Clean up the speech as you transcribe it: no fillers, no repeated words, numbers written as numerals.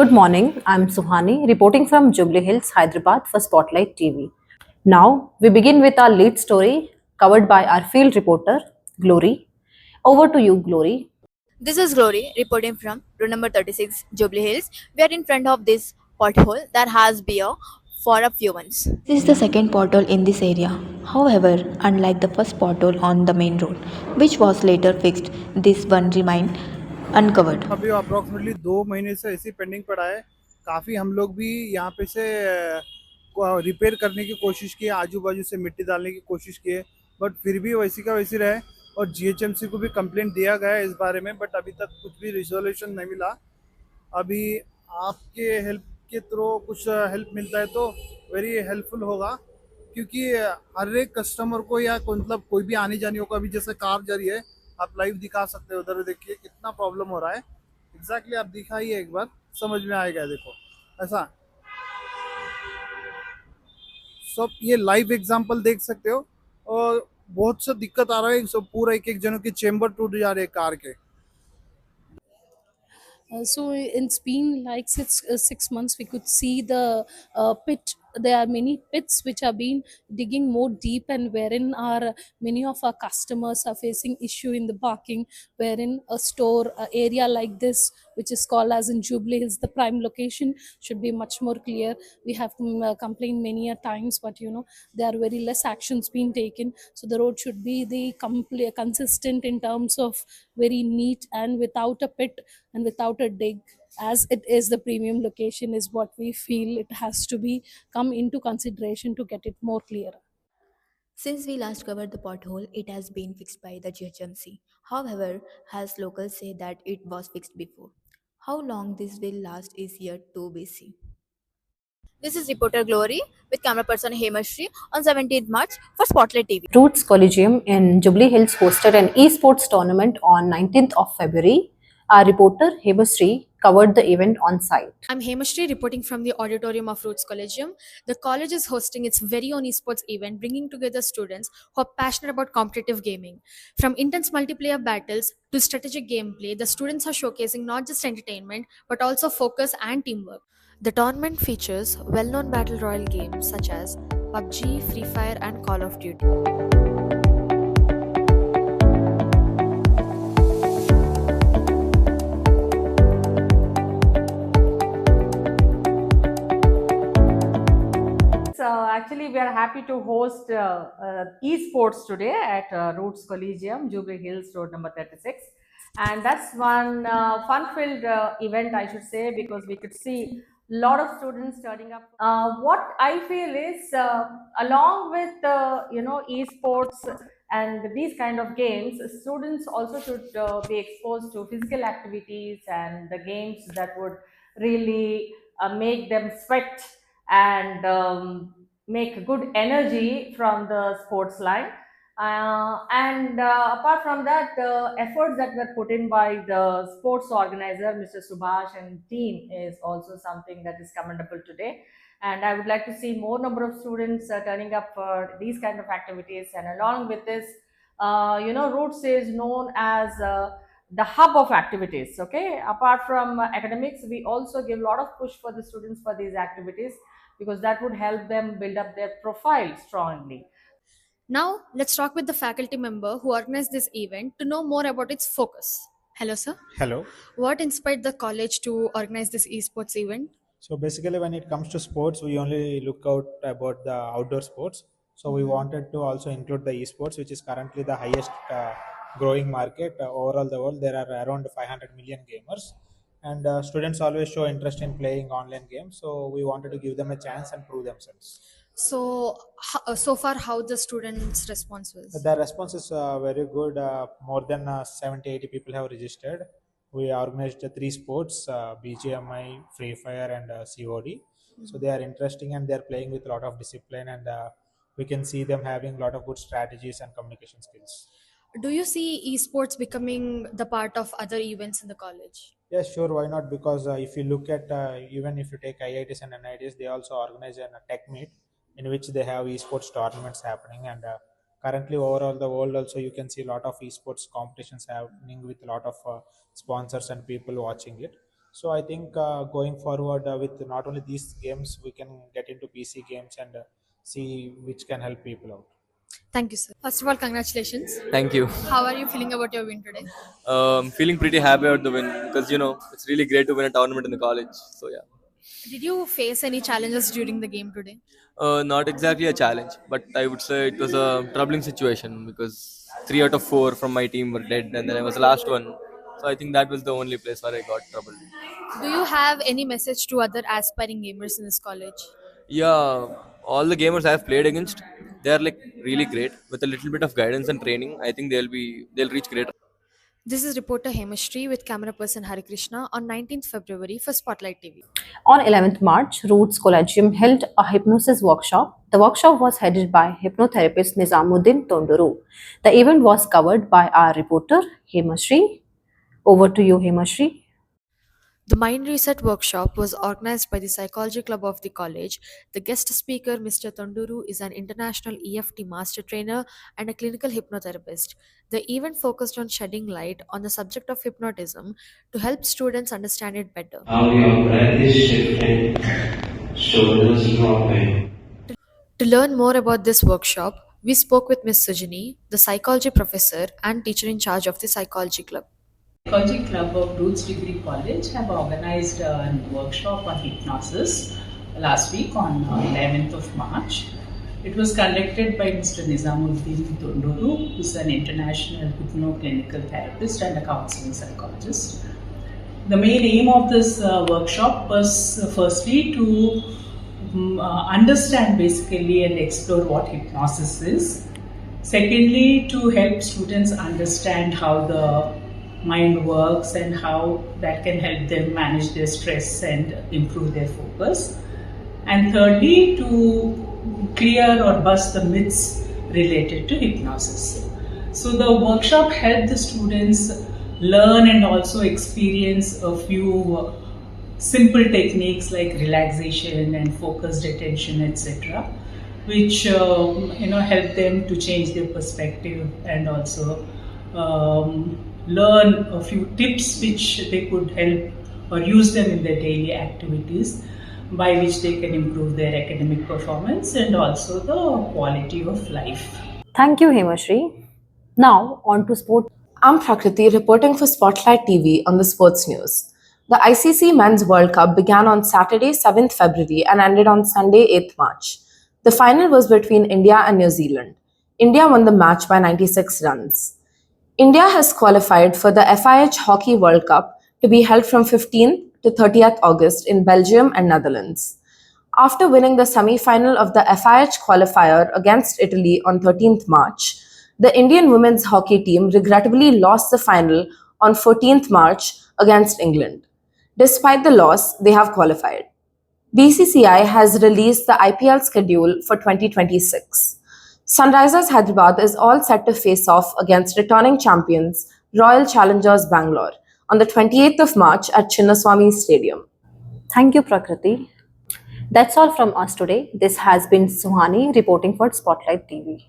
Good morning. I'm Suhani, reporting from Jubilee Hills, Hyderabad for Spotlight TV. Now, we begin with our lead story covered by our field reporter, Glory. Over to you, Glory. This is Glory reporting from room number 36, Jubilee Hills. We are in front of this pothole that has been for a few months. This is the second pothole in this area. However, unlike the first pothole on the main road, which was later fixed, this one remained uncovered. अभी approximately 2 महीने से ऐसी pending पड़ा है। काफ़ी हम लोग भी यहाँ पे से रिपेयर करने की कोशिश की है, आजू बाजू से मिट्टी डालने की कोशिश की है, बट फिर भी वैसी का वैसी रहे। और जीएचएमसी को भी कंप्लेंट दिया गया है इस बारे में, बट अभी तक कुछ भी रिजोल्यूशन नहीं मिला। अभी आपके हेल्प के थ्रू कुछ हेल्प मिलता है तो वेरी हेल्पफुल होगा, क्योंकि हर एक कस्टमर को या मतलब कोई भी आने जाने को, अभी जैसे कार जा रही है, आप लाइव दिखा सकते हो, उधर देखिए कितना प्रॉब्लम हो रहा है। एग्जैक्टली आप दिखाइए एक बार, समझ में आएगा। देखो ऐसा सब ये लाइव एग्जांपल देख सकते हो। और बहुत सा दिक्कत आ रहा है, सब पूरा एक एक जनों के चेंबर टूट जा रहे हैं कार के। So it's been like 6 months. We could see the pit. There are many pits which are being digging more deep, and wherein our many of our customers are facing issue in the parking. Wherein a store area like this, which is called as in Jubilee Hills, the prime location should be much more clear. We have complained many a times, but there are very less actions being taken. So the road should be the consistent in terms of very neat and without a pit and without a dig, as it is the premium location, is what we feel it has to be come into consideration to get it more clear. Since we last covered the pothole, it has been fixed by the GHMC. However, as locals say that it was fixed before. How long this will last is yet to be seen. This is reporter Glory with camera person Hemashri on 17th March for Spotlight TV. Roots Collegium in Jubilee Hills hosted an esports tournament on 19th of February. Our reporter, Hebasri, covered the event on site. I'm Hemashri reporting from the auditorium of Roots Collegium. The college is hosting its very own esports event, bringing together students who are passionate about competitive gaming. From intense multiplayer battles to strategic gameplay, the students are showcasing not just entertainment but also focus and teamwork. The tournament features well known battle royale games such as PUBG, Free Fire, and Call of Duty. Actually, we are happy to host esports today at Roots Collegium, Jubilee Hills Road number 36. And that's one fun-filled event, I should say, because we could see a lot of students turning up. What I feel is, along with esports and these kind of games, students also should be exposed to physical activities and the games that would really make them sweat and make good energy from the sports line. And apart from that, the efforts that were put in by the sports organizer, Mr. Subhash and team, is also something that is commendable today. And I would like to see more number of students turning up for these kind of activities. And along with this, Roots is known as the hub of activities. Okay, apart from academics, we also give a lot of push for the students for these activities, because that would help them build up their profile strongly. Now, let's talk with the faculty member who organized this event to know more about its focus. Hello, sir. Hello. What inspired the college to organize this esports event? So basically, when it comes to sports, we only look out about the outdoor sports. So we wanted to also include the esports, which is currently the highest growing market overall the world. There are around 500 million gamers, and students always show interest in playing online games. So we wanted to give them a chance and prove themselves. So, so far, how the students' response was? The response is very good. More than 70 80 people have registered. We organized three sports, BGMI, Free Fire, and COD. So they are interesting and they are playing with a lot of discipline, and we can see them having a lot of good strategies and communication skills. Do you see esports becoming the part of other events in the college? Yes, sure. Why not? Because if you look at even if you take IITs and NITs, they also organize a tech meet in which they have esports tournaments happening. And currently, overall the world also, you can see a lot of esports competitions happening with a lot of sponsors and people watching it. So I think going forward with not only these games, we can get into PC games and see which can help people out. Thank you, sir. First of all, congratulations. Thank you. How are you feeling about your win today? Feeling pretty happy about the win because it's really great to win a tournament in the college. So yeah, Did you face any challenges during the game today? not exactly a challenge, but I would say it was a troubling situation because 3 out of 4 from my team were dead, and then I was the last one. So I think that was the only place where I got trouble. Do you have any message to other aspiring gamers in this college? Yeah, all the gamers I've played against, they are like really great. With a little bit of guidance and training, I think they'll reach great. This is reporter Hemashri with camera person Hari Krishna on 19th February for Spotlight TV. On 11th March, Roots Collegium held a hypnosis workshop. The workshop was headed by hypnotherapist Nizamuddin Tonduru. The event was covered by our reporter Hemashri. Over to you, Hemashri. The Mind Reset workshop was organized by the Psychology Club of the college. The guest speaker, Mr. Tonduru, is an international EFT master trainer and a clinical hypnotherapist. The event focused on shedding light on the subject of hypnotism to help students understand it better. How your breath is shifting, shoulders dropping. To learn more about this workshop, we spoke with Ms. Sujini, the psychology professor and teacher in charge of the Psychology Club. Psychology Club of Roots Degree College have organized a workshop on hypnosis last week on 11th of March. It was conducted by Mr. Nizamuddin Tonduru, who is an international hypnoclinical therapist and a counseling psychologist. The main aim of this workshop was firstly to understand basically and explore what hypnosis is. Secondly, to help students understand how the mind works and how that can help them manage their stress and improve their focus. And thirdly, to clear or bust the myths related to hypnosis. So the workshop helped the students learn and also experience a few simple techniques like relaxation and focused attention, etc., which help them to change their perspective and also learn a few tips which they could help or use them in their daily activities, by which they can improve their academic performance and also the quality of life. Thank you, Hemashri. Now, on to sport. I'm Prakriti reporting for Spotlight TV on the sports news. The ICC Men's World Cup began on Saturday, 7th February and ended on Sunday, 8th March. The final was between India and New Zealand. India won the match by 96 runs. India has qualified for the FIH Hockey World Cup to be held from 15th to 30th August in Belgium and Netherlands. After winning the semi-final of the FIH qualifier against Italy on 13th March, the Indian women's hockey team regrettably lost the final on 14th March against England. Despite the loss, they have qualified. BCCI has released the IPL schedule for 2026. Sunrisers Hyderabad is all set to face off against returning champions Royal Challengers Bangalore on the 28th of March at Chinnaswamy Stadium. Thank you, Prakriti. That's all from us today. This has been Suhani reporting for Spotlight TV.